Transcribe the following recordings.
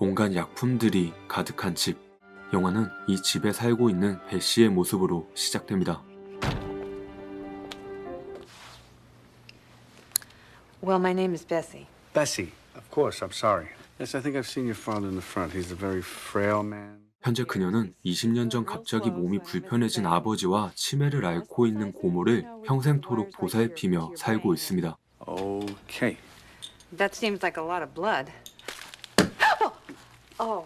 온갖 약품들이 가득한 집. 영화는 이 집에 살고 있는 베시의 모습으로 시작됩니다. Well, my name is Bessie. Bessie, of course, I'm sorry. Yes, I think I've seen your father in the front. He's a very frail man. 현재 그녀는 20년 전 갑자기 몸이 불편해진 아버지와 치매를 앓고 있는 고모를 평생토록 보살피며 살고 있습니다. Okay. That seems like a lot of blood. Oh.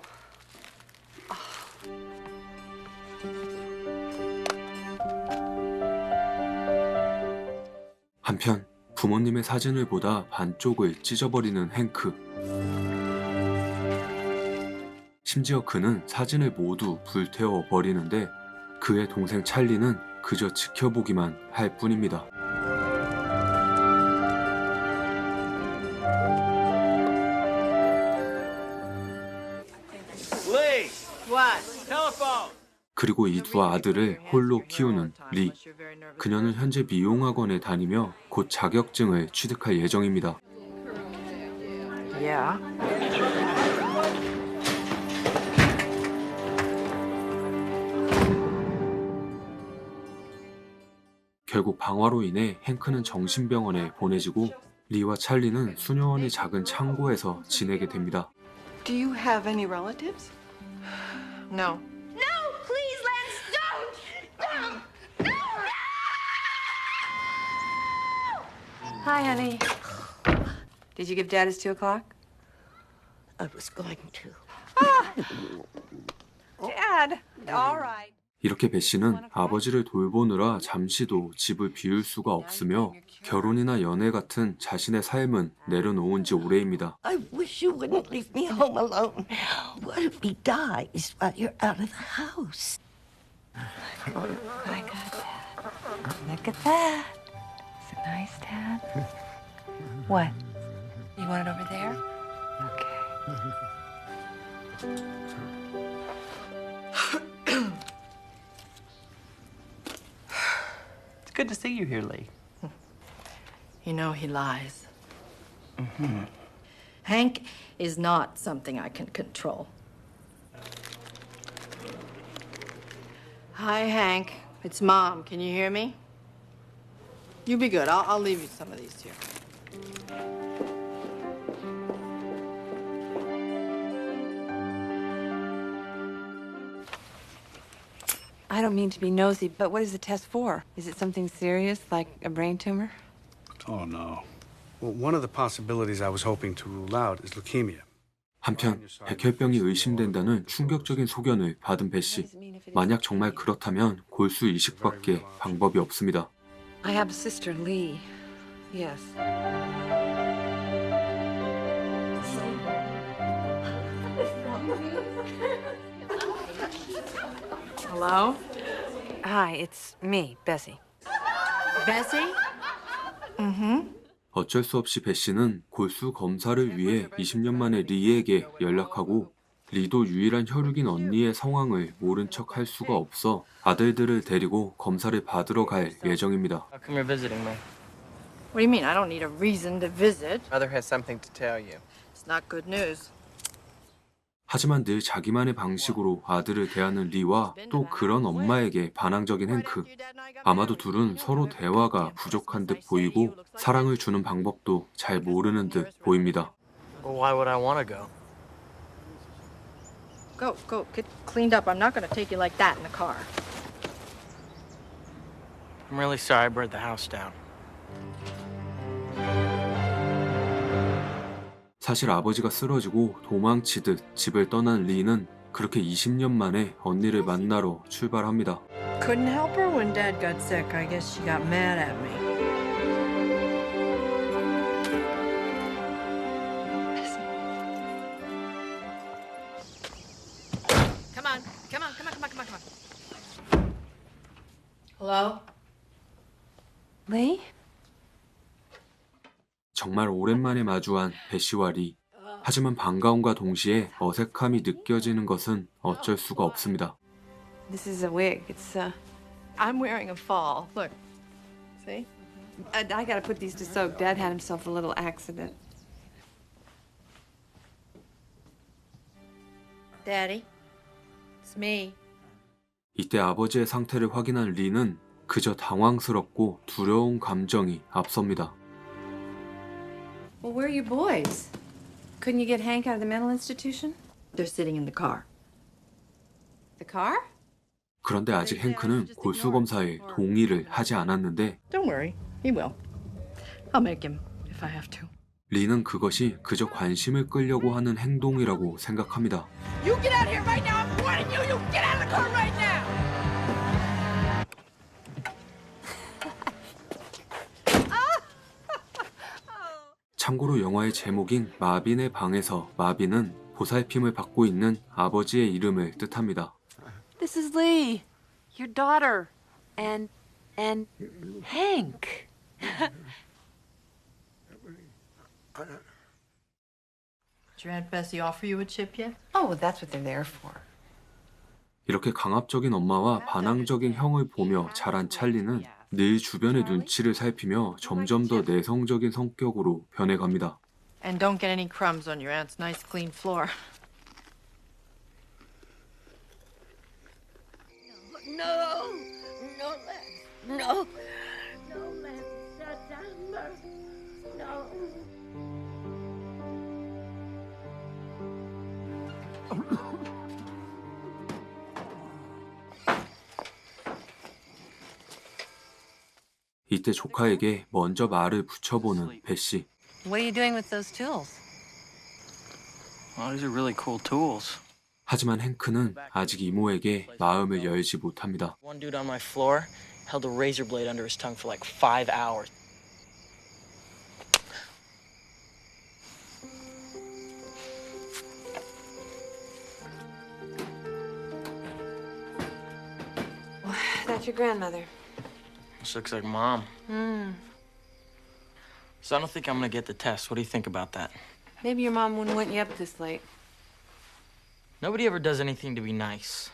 한편 부모님의 사진을 보다 반쪽을 찢어버리는 행크. 심지어 그는 사진을 모두 불태워 버리는데 그의 동생 찰리는 그저 지켜보기만 할 뿐입니다. Lee, What? telephone. 그리고 이 두 아들을 홀로 키우는 리. 그녀는 현재 미용학원에 다니며 곧 자격증을 취득할 예정입니다. Yeah. 결국 방화로 인해 행크는 정신병원에 보내지고 리와 찰리는 수녀원의 작은 창고에서 지내게 됩니다. Do you have any relatives? No. No, please, Lance, don't! Hi, honey. Did you give Dad his 2 o'clock? I was going to. Dad! All right. 이렇게 베시는 아버지를 돌보느라 잠시도 집을 비울 수가 없으며 결혼이나 연애 같은 자신의 삶은 내려놓은 지 오래입니다. I wish you wouldn't leave me home alone. What if he dies while you're out of the house? I got that. Look at that. It's a nice dad. What? You want it over there? Okay. It's good to see you here, Lee. You know he lies. Hank is not something I can control. Hi, Hank. It's Mom. Can you hear me? You be good. I'll leave you some of these here. I don't mean to be nosy, but what is the test for? Is it something serious, like a brain tumor? Oh, no. Well, one of the possibilities I was hoping to rule out is leukemia. 한편 백혈병이 의심된다는 충격적인 소견을 받은 베시. 만약 정말 그렇다면 골수 이식밖에 방법이 없습니다. I have a sister, Lee. Yes. Hello? Hi, it's me, Bessie. Bessie? 어쩔 수 없이 베시는 골수 검사를 위해 20년 만에 리에게 연락하고 리도 유일한 혈육인 언니의 상황을 모른 척 할 수가 없어 아들들을 데리고 검사를 받으러 갈 예정입니다. How come you're visiting me? What do you mean? I don't need a reason to visit. Mother has something to tell you. It's not good news. 하지만 늘 자기만의 방식으로 아들을 대하는 리와 또 그런 엄마에게 반항적인 행크. 아마도 둘은 서로 대화가 부족한 듯 보이고 사랑을 주는 방법도 잘 모르는 듯 보입니다. Well, why would I want to go? Go, get cleaned up. I'm not going to take you like that in the car. I'm really sorry I burned the house down. 사실 아버지가 쓰러지고 도망치듯 집을 떠난 리는 그렇게 20년 만에 언니를 만나러 출발합니다. Couldn't help her when Dad got sick. I guess she got mad at me. Come on. Hello? Lee? 정말 오랜만에 마주한 베시와 리. 하지만 반가움과 동시에 어색함이 느껴지는 것은 어쩔 수가 없습니다. This is a wig. It's, I'm wearing a fall. Look. See? I gotta put these to soak. Dad had himself a little accident. Daddy, it's me. 이때 아버지의 상태를 확인한 리는 그저 당황스럽고 두려운 감정이 앞섭니다. Well, where are your boys? Couldn't you get Hank out of the mental institution? They're sitting in the car. The car? 그런데 아직 행크는 골수 검사에 동의를 하지 않았는데 Don't worry, he will. I'll make him if I have to. 리는 그것이 그저 관심을 끌려고 하는 행동이라고 생각합니다. You get out of here right now! I'm warning you! You get out of the car right now! 참고로 영화의 제목인 마빈의 방에서 마빈은 보살핌을 받고 있는 아버지의 이름을 뜻합니다. This is Lee, your daughter, and Hank. Did your Aunt Bessie offer you a chip yet? Oh, well, that's what they're there for. 이렇게 강압적인 엄마와 반항적인 형을 보며 자란 찰리는 늘 주변의 눈치를 살피며 점점 더 내성적인 성격으로 변해갑니다. And don't get any crumbs on your aunt's nice clean floor. No, no, Lex, no. No, Lex, shut down, no. 이때 조카에게 먼저 말을 붙여보는 베시. What are you doing with those tools? Well, these are really cool tools. 하지만 행크는 아직 이모에게 마음을 열지 못합니다. One dude on my floor held a razor blade under his tongue for like 5 hours. That's your grandmother. This looks like Mom. So I don't think I'm gonna get the test. What do you think about that? Maybe your mom wouldn't want you up this late. Nobody ever does anything to be nice.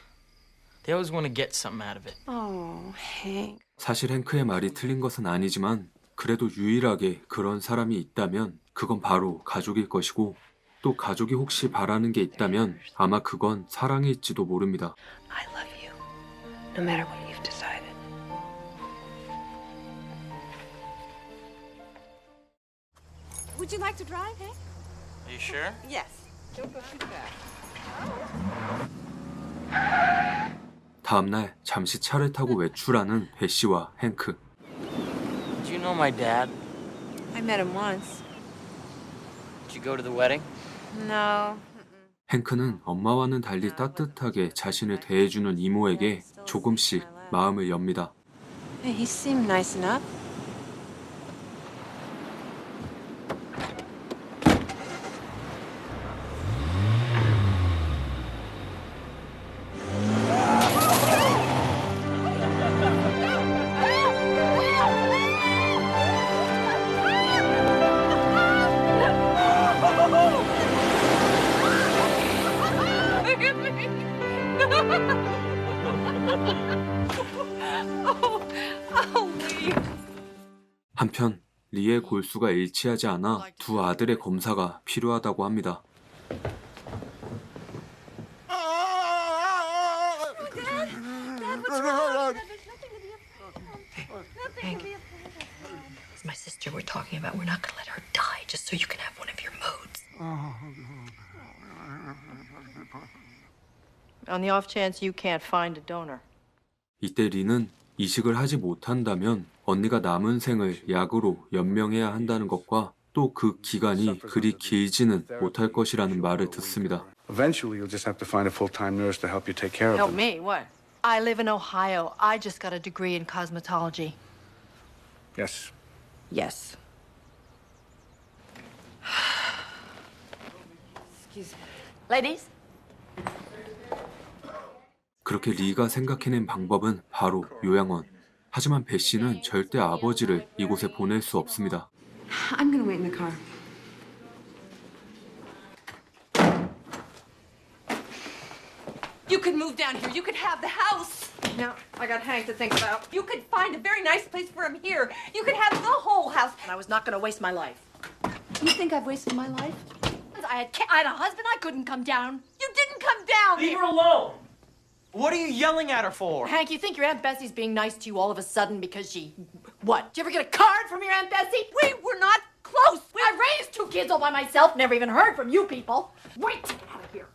They always want to get something out of it. Oh, Hank. 사실 행크의 말이 틀린 것은 아니지만 그래도 유일하게 그런 사람이 있다면 그건 바로 가족일 것이고 또 가족이 혹시 바라는 게 있다면 아마 그건 사랑일지도 모릅니다. I love you, no matter what you've decided. Would you like to drive, Hank? Are you sure? Yes. Don't go too fast. 다음날 잠시 차를 타고 외출하는 베시와 행크. Do you know my dad? I met him once. Did you go to the wedding? No. 행크는 엄마와는 달리 따뜻하게 자신을 대해주는 이모에게 조금씩 마음을 엽니다. Hey, he seemed nice enough. 한편 리의 골수가 일치하지 않아 두 아들의 검사가 필요하다고 합니다. Hank, it's my sister we're talking about. We're not gonna let her die just so you can have one of your modes. On the off chance you can't find a donor. 이때 리는 이식을 하지 못한다면 언니가 남은 생을 약으로 연명해야 한다는 것과 또 그 기간이 그리 길지는 못할 것이라는 말을 듣습니다. Eventually, you'll just have to find a full-time nurse to help you take care of Help them. me? What? I live in Ohio. I just got a degree in cosmetology. Yes. Yes. Excuse me. Ladies? 그렇게 리가 생각해낸 방법은 바로 요양원. 하지만 베시는 절대 아버지를 이곳에 보낼 수 없습니다. I'm gonna wait in the car. You could move down here. You could have the house. No, I got Hank to think about. You could find a very nice place for him here. You could have the whole house. And I was not going to waste my life. You think I've wasted my life? I had a husband. I couldn't come down. You didn't come down Leave here. her alone! What are you yelling at her for? Hank, you think your Aunt Bessie's being nice to you all of a sudden because she... What? Did you ever get a card from your Aunt Bessie? We were not close. I raised 2 kids all by myself, never even heard from you people. Wait, out of here.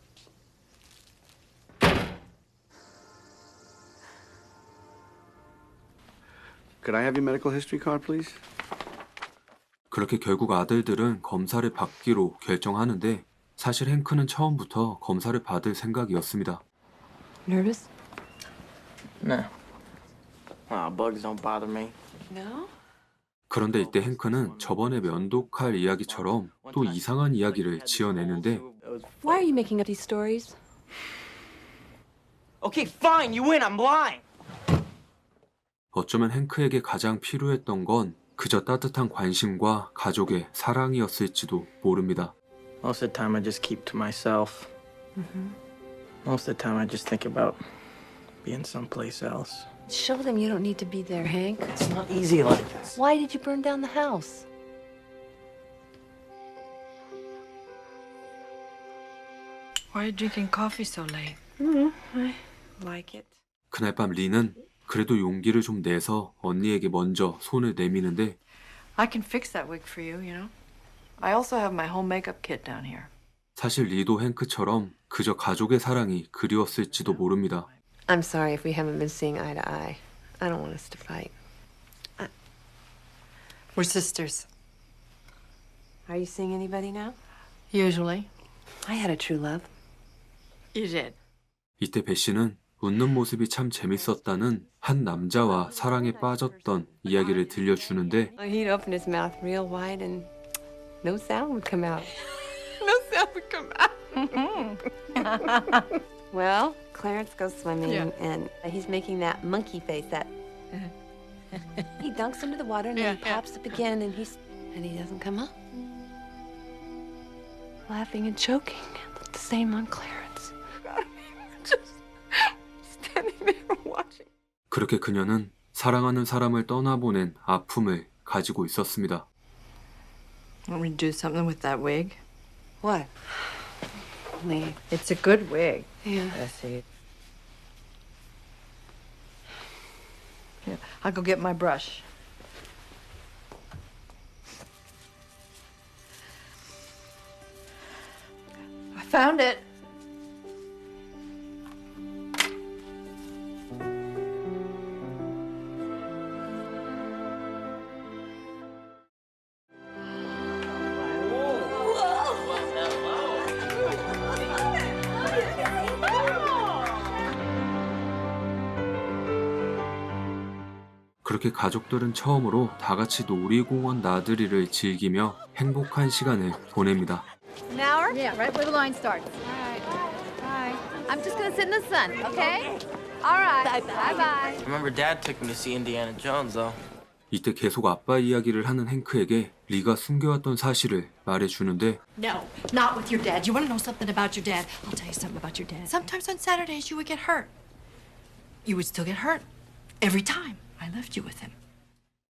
Could I have your medical history card, please? 그렇게 결국 아들들은 검사를 받기로 결정하는데 사실 행크는 처음부터 검사를 받을 생각이었습니다. Nervous? No. Bugs don't bother me. No? 그런데 이때 행크는 저번에 면도칼 이야기처럼 또 이상한 이야기를 지어내는데 Why are you making up these stories? Okay, fine, you win, I'm lying. 어쩌면 행크에게 가장 필요했던 건 그저 따뜻한 관심과 가족의 사랑이었을지도 모릅니다. Most of the time I just keep to myself. Most of the time I just think about being someplace else. Show them you don't need to be there, Hank. It's not easy like this. Why did you burn down the house? Why are you drinking coffee so late? I like it. 그날 밤 리는 그래도 용기를 좀 내서 언니에게 먼저 손을 내미는데 I can fix that wig for you, you know. I also have my home makeup kit down here. 사실 리도 행크처럼 그저 가족의 사랑이 그리웠을지도 모릅니다. I'm sorry if we haven't been seeing eye to eye. I don't want us to fight. We're sisters. Are you seeing anybody now? Usually. I had a true love. You did. 이때 배 씨는 웃는 모습이 참 재밌었다는 한 남자와 사랑에 빠졌던 이야기를 들려주는데 He'd open his mouth real wide and no sound would come out. No sound would come out. Well, Clarence goes swimming and he's making that monkey face, that he dunks into the water and then he pops up again and he doesn't come up. Laughing and choking. Looked the same on Clarence. Just standing there watching. 그렇게 그녀는 사랑하는 사람을 떠나보낸 아픔을 가지고 있었습니다. Want me to do something with that wig? What? Lee. It's a good wig. Yeah. Bessie. Yeah, I'll go get my brush. I found it. 그렇게 가족들은 처음으로 다 같이 놀이공원 나들이를 즐기며 행복한 시간을 보냅니다. An hour? Yeah, right where the line starts. Bye. I'm just gonna sit in the sun, okay? All right. Bye-bye. Remember Dad took me to see Indiana Jones, though. 이때 계속 아빠 이야기를 하는 행크에게 리가 숨겨왔던 사실을 말해주는데 No, not with your dad. You want to know something about your dad? I'll tell you something about your dad. Sometimes on Saturdays you would get hurt. You would still get hurt every time I left you with him.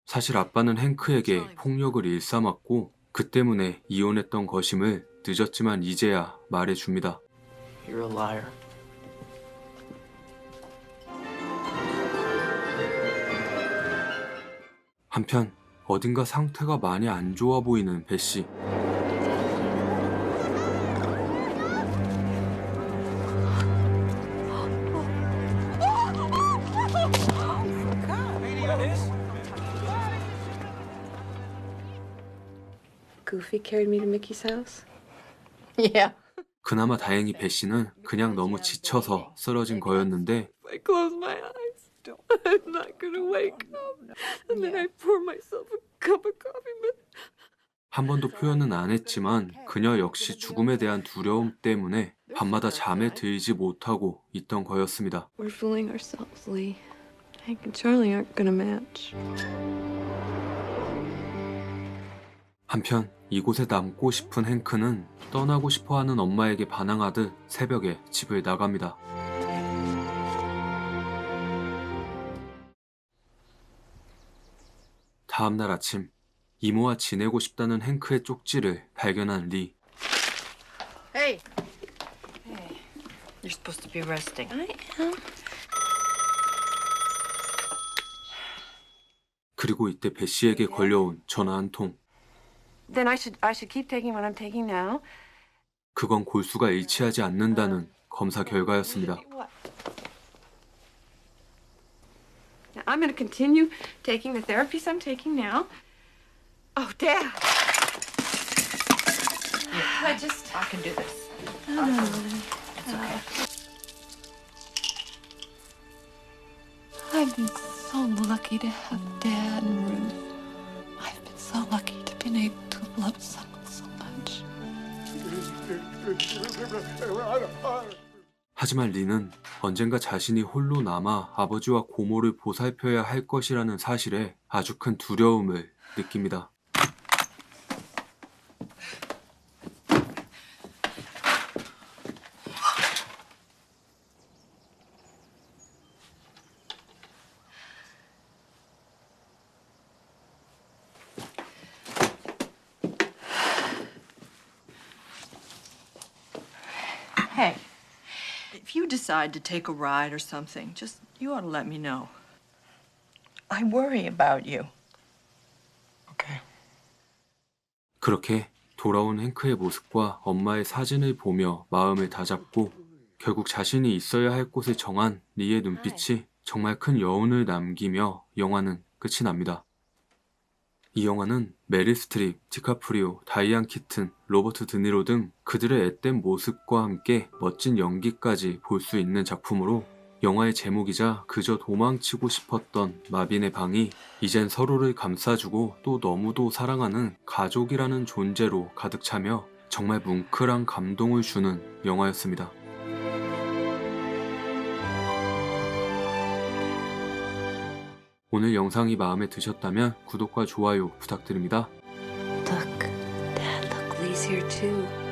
사실 아빠는 행크에게 폭력을 일삼았고 그 때문에 이혼했던 것임을 늦었지만 이제야 말해줍니다. You're a liar. 한편 어딘가 상태가 많이 안 좋아 보이는 배 씨. Goofy carried me to Mickey's house? Yeah. 그나마 다행히 배 씨는 그냥 너무 지쳐서 쓰러진 거였는데 I close my eyes. I'm not gonna wake up. And then I pour myself a cup of coffee. But 한 번도 표현은 안 했지만 그녀 역시 죽음에 대한 두려움 때문에 밤마다 잠에 들지 못하고 있던 거였습니다. we're fooling ourselves, Lee. Hank and Charlie aren't gonna match. 한편 이곳에 남고 싶은 행크는 떠나고 싶어하는 엄마에게 반항하듯 새벽에 집을 나갑니다. 다음날 아침 이모와 지내고 싶다는 행크의 쪽지를 발견한 리. Hey. You're supposed to be resting. I am. 그리고 이때 배 씨에게 걸려온 전화 한 통. Then I should keep taking what I'm taking now. 그건 골수가 일치하지 않는다는 검사 결과였습니다. What? Now, I'm going to continue taking the therapies I'm taking now. Oh, Dad. I can do this. It's okay. I've been so lucky to have Dad and Ruth. I've been so lucky to be able to love someone so much. 하지만 리는 언젠가 자신이 홀로 남아 아버지와 고모를 보살펴야 할 것이라는 사실에 아주 큰 두려움을 느낍니다. Hey, if you decide to take a ride or something, you ought to let me know. I worry about you. Okay. 그렇게 돌아온 행크의 모습과 엄마의 사진을 보며 마음을 다잡고 결국 자신이 있어야 할 곳을 정한 리의 눈빛이 정말 큰 여운을 남기며 영화는 끝이 납니다. 이 영화는 메릴 스트립, 디카프리오, 다이안 키튼, 로버트 드니로 등 그들의 앳된 모습과 함께 멋진 연기까지 볼 수 있는 작품으로 영화의 제목이자 그저 도망치고 싶었던 마빈의 방이 이젠 서로를 감싸주고 또 너무도 사랑하는 가족이라는 존재로 가득 차며 정말 뭉클한 감동을 주는 영화였습니다. 오늘 영상이 마음에 드셨다면 구독과 좋아요 부탁드립니다. Look, Dad, look, Lee's here too.